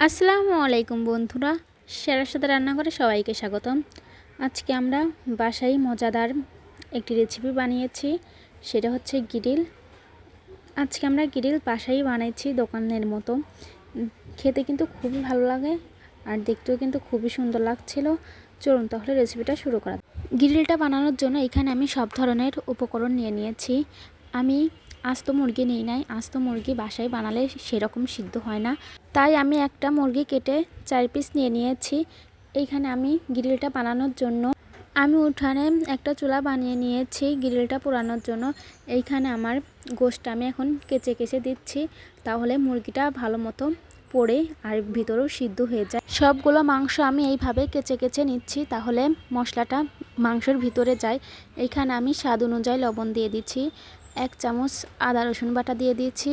আসসালামু আলাইকুম বন্ধুরা, সেরার সাথে রান্না করে সবাইকে স্বাগতম। আজকে আমরা বাসায় মজাদার একটি রেসিপি বানিয়েছি, সেটা হচ্ছে গ্রিল। আজকে আমরা গ্রিল বাসায় বানাইছি দোকানের মতো। খেতে কিন্তু খুবই ভালো লাগে আর দেখতেও কিন্তু খুবই সুন্দর লাগছিল। চলুন তাহলে রেসিপিটা শুরু করা। গ্রিলটা বানানোর জন্য এখানে আমি সব ধরনের উপকরণ নিয়ে নিয়েছি। আমি আস্ত মুরগি নিই নাই, আস্ত মুরগি বাসায় বানালে সেরকম সিদ্ধ হয় না, তাই আমি একটা মুরগি কেটে 4 পিস নিয়ে নিয়েছি। এইখানে আমি গ্রিলটা বানানোর জন্য আমি উঠানে একটা চুলা বানিয়ে নিয়েছি গ্রিলটা পোড়ানোর জন্য। এইখানে আমার গোশটা আমি এখন কেচে কেচে দিচ্ছি, তাহলে মুরগিটা ভালো মতো পোড়ে আর ভিতরেও সিদ্ধ হয়ে যায়। সবগুলো মাংস আমি এইভাবে কেচে কেচে নিচ্ছি, তাহলে মশলাটা মাংসের ভিতরে যায়। এইখানে আমি স্বাদ অনুযায়ী লবণ দিয়ে দিচ্ছি, 1 চামচ আদা রসুন বাটা দিয়ে দিচ্ছি,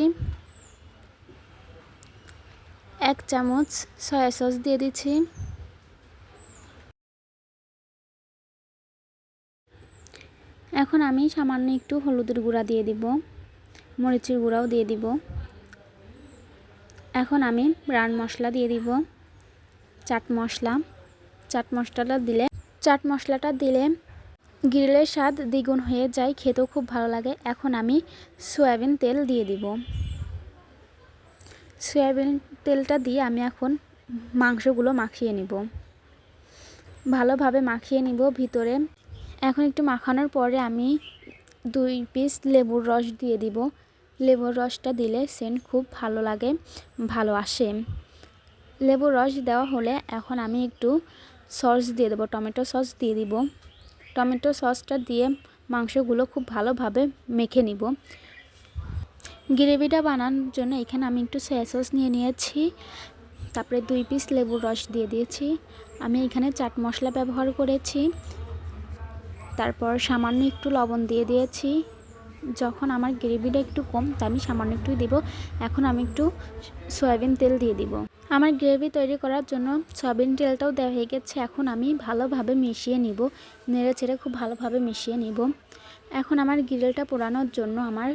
1 চামচ সয়া সস দিয়ে দিচ্ছি, এখন আমি সামান্য একটু হলুদের গুঁড়া দিয়ে দিব, মরিচের গুঁড়াও দিয়ে দিব। এখন আমি রান মশলা দিয়ে দিব, চাট মশলাটা দিলে গ্রিলের স্বাদ দ্বিগুণ হয়ে যায়, খেতেও খুব ভালো লাগে। এখন আমি সয়াবিন তেল দিয়ে দিব। সয়াবিন তেলটা দিয়ে আমি এখন মাংসগুলো মাখিয়ে নিব, ভালোভাবে মাখিয়ে নিব ভিতরে। এখন একটু মাখানোর পরে আমি 2 পিস লেবুর রস দিয়ে দিব। লেবুর রসটা দিলে সেন্ট খুব ভালো লাগে, ভালো আসে। লেবুর রস দেওয়া হলে এখন আমি একটু সস দিয়ে দেবো, টমেটো সস দিয়ে দিব। টমেটো সসটা দিয়ে মাংসগুলো খুব ভালোভাবে মেখে নিব। গ্রেভিটা বানানোর জন্য এখানে আমি একটু সয়া সস নিয়ে নিয়েছি, তারপরে 2 পিস লেবুর রস দিয়ে দিয়েছি। আমি এখানে চাট মশলা ব্যবহার করেছি, তারপর সামান্য একটু লবণ দিয়ে দিয়েছি। যখন আমার গ্রেভিটা একটু কম, তাই আমি সামান্য একটু দিব। এখন আমি একটু সয়াবিন তেল দিয়ে দিব। আমার গ্রেভি তৈরি করার জন্য সয়াবিন তেলটাও দেওয়া হয়ে গেছে। এখন আমি ভালোভাবে মিশিয়ে নিব, নেড়ে চেড়ে খুব ভালোভাবে মিশিয়ে নিব। এখন আমার গ্রিলটা পোড়ানোর জন্য আমার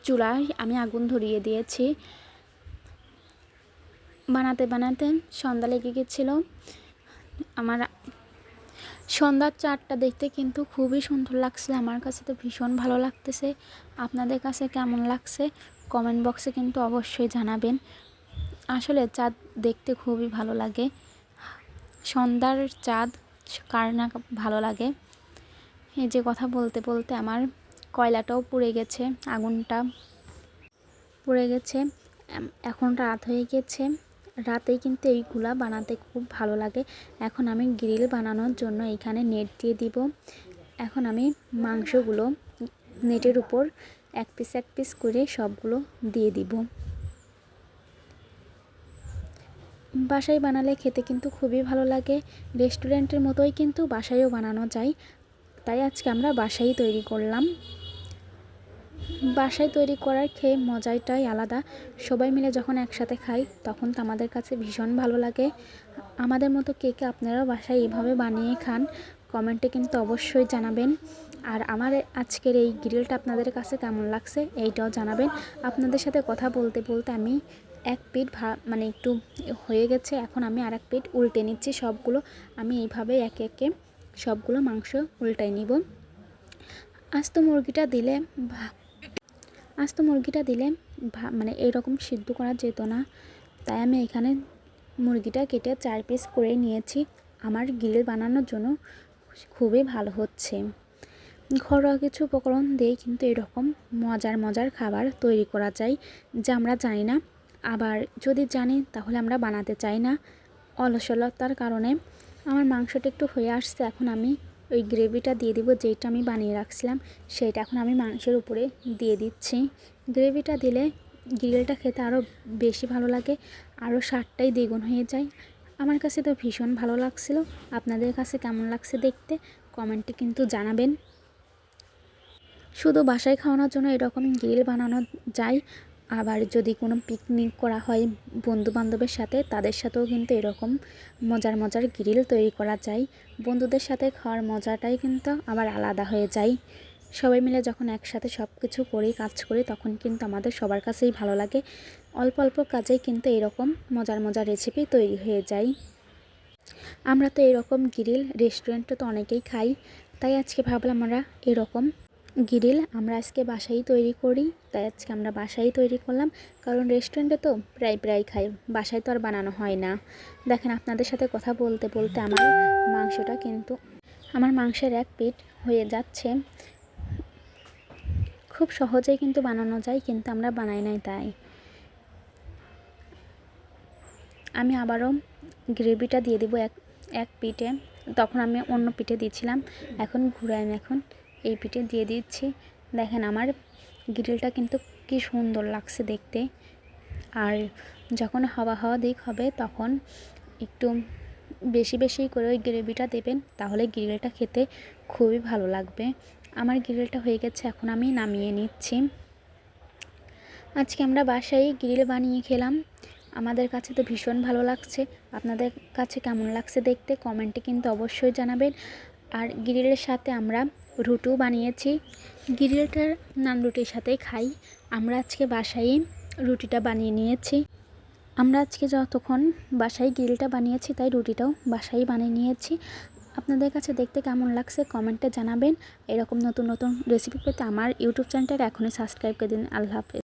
চুলায় আমি আগুন ধরিয়ে দিয়েছি। বানাতে বানাতে সন্ধ্যা লেগে গেছিল। আমার সন্ধ্যার চাটটা দেখতে কিন্তু খুবই সুন্দর লাগছে, আমার কাছে তো ভীষণ ভালো লাগতেছে। আপনাদের কাছে কেমন লাগছে কমেন্ট বক্সে কিন্তু অবশ্যই জানাবেন। আসলে চাঁদ দেখতে খুবই ভালো লাগে, সন্ধ্যার চাঁদ কার না ভালো লাগে। এই যে কথা বলতে বলতে আমার কয়লাটাও পুড়ে গেছে, আগুনটা পুড়ে গেছে। এখন রাত হয়ে গেছে, রাতেই কিন্তু এইগুলা বানাতে খুব ভালো লাগে। এখন আমি গ্রিল বানানোর জন্য এখানে নেট দিয়ে দিব। এখন আমি মাংসগুলো নেটের উপর এক পিস করে সবগুলো দিয়ে দিব। বাসায় বানালে খেতে কিন্তু খুবই ভালো লাগে, রেস্টুরেন্টের মতোই কিন্তু বাসায়ও বানানো যায়। তাই আজকে আমরা বাসায় তৈরি করলাম। বাসায় তৈরি করার খেয়ে মজাটাই আলাদা। সবাই মিলে যখন একসাথে খাই তখন তো আমাদের কাছে ভীষণ ভালো লাগে। আমাদের মতো কে কে আপনারাও বাসায় এইভাবে বানিয়ে খান, কমেন্টে কিন্তু অবশ্যই জানাবেন। আর আমার আজকের এই গ্রিলটা আপনাদের কাছে কেমন লাগছে এইটাও জানাবেন। আপনাদের সাথে কথা বলতে বলতে আমি এক পিঠ মানে একটু হয়ে গেছে, এখন আমি আর এক পিঠ উল্টে নিচ্ছি। সবগুলো আমি এইভাবে একে একে সবগুলো মাংস উল্টাই নিব। আস্ত মুরগিটা দিলে মানে এরকম সিদ্ধ করা যেত না, তাই আমি এখানে মুরগিটা কেটে 4 পিস করে নিয়েছি। আমার গ্রিল বানানোর জন্য খুবই ভালো হচ্ছে। ঘরোয়া কিছু উপকরণ দিয়ে কিন্তু এরকম মজার খাবার তৈরি করা যায়, যা আমরা জানি না, আবার যদি জানি তাহলে আমরা বানাতে চাই না অলসলতার কারণে। আমার মাংসটা একটু হয়ে আসছে, এখন আমি ওই গ্রেভিটা দিয়ে দিব, যেটা আমি বানিয়ে রাখছিলাম সেটা এখন আমি মাংসের উপরে দিয়ে দিচ্ছি। গ্রেভিটা দিলে গ্রিলটা খেতে আরও বেশি ভালো লাগে, আরও স্বাদটাই দ্বিগুণ হয়ে যায়। আমার কাছে তো ভীষণ ভালো লাগছিল। আপনাদের কাছে কেমন লাগছে দেখতে কমেন্টে কিন্তু জানাবেন। শুধু বাসায় খাওয়ানোর জন্য এরকম গ্রিল বানানো যায়, আবার যদি কোনো পিকনিক করা হয় বন্ধুবান্ধবের সাথে, তাদের সাথেও কিন্তু এরকম মজার গ্রিল তৈরি করা যায়। বন্ধুদের সাথে খাওয়ার মজাটাই কিন্তু আবার আলাদা হয়ে যায়। সবাই মিলে যখন একসাথে সব কিছু করি, কাজ করি, তখন কিন্তু আমাদের সবার কাছেই ভালো লাগে। অল্প অল্প কাজেই কিন্তু এরকম মজার মজার রেসিপি তৈরি হয়ে যায়। আমরা তো এরকম গ্রিল রেস্টুরেন্টে তো অনেকেই খাই, তাই আজকে ভাবলাম আমরা এরকম গ্রিল আমরা আজকে বাসায় তৈরি করি। তাই আজকে আমরা বাসায় তৈরি করলাম, কারণ রেস্টুরেন্টে তো প্রায় খাই, বাসায় তো আর বানানো হয় না। দেখেন, আপনাদের সাথে কথা বলতে বলতে আমার মাংসের এক পিঠ হয়ে যাচ্ছে। খুব সহজেই কিন্তু বানানো যায়, কিন্তু আমরা বানাই নাই। তাই আমি আবারও গ্রেভিটা দিয়ে দেবো এক পিঠে। তখন আমি অন্য পিঠে দিয়েছিলাম, এখন ঘুরে আমি এখন এই পিঠে দিয়ে দিচ্ছি। দেখেন, আমার গ্রিলটা কিন্তু কি সুন্দর লাগছে দেখতে। আর যখন হাওয়া দিক হবে তখন একটু বেশি বেশি করে ওই গ্রেভিটা দেবেন, তাহলে গ্রিলটা খেতে খুবই ভালো লাগবে। আমার গ্রিলটা হয়ে গেছে, এখন আমি নামিয়ে নিচ্ছি। আজকে আমরা বাসায় গ্রিল বানিয়ে খেলাম। আমাদের কাছে তো ভীষণ ভালো লাগছে। আপনাদের কাছে কেমন লাগছে দেখতে কমেন্টে কিন্তু অবশ্যই জানাবেন। আর গ্রিলের সাথে আমরা রুটিও বানিয়েছি। গ্রিলটার নান রুটির সাথেই খাই। আমরা আজকে বাসায় রুটিটা বানিয়ে নিয়েছি। আমরা আজকে যতক্ষণ বাসায় গ্রিলটা বানিয়েছি, তাই রুটিটাও বাসায় বানিয়ে নিয়েছি। আপনাদের কাছে দেখতে কেমন লাগছে কমেন্টে জানাবেন। এরকম নতুন নতুন রেসিপি পেতে আমার ইউটিউব চ্যানেলটা এখনই সাবস্ক্রাইব করে দিন। আল্লাহ হাফেজ।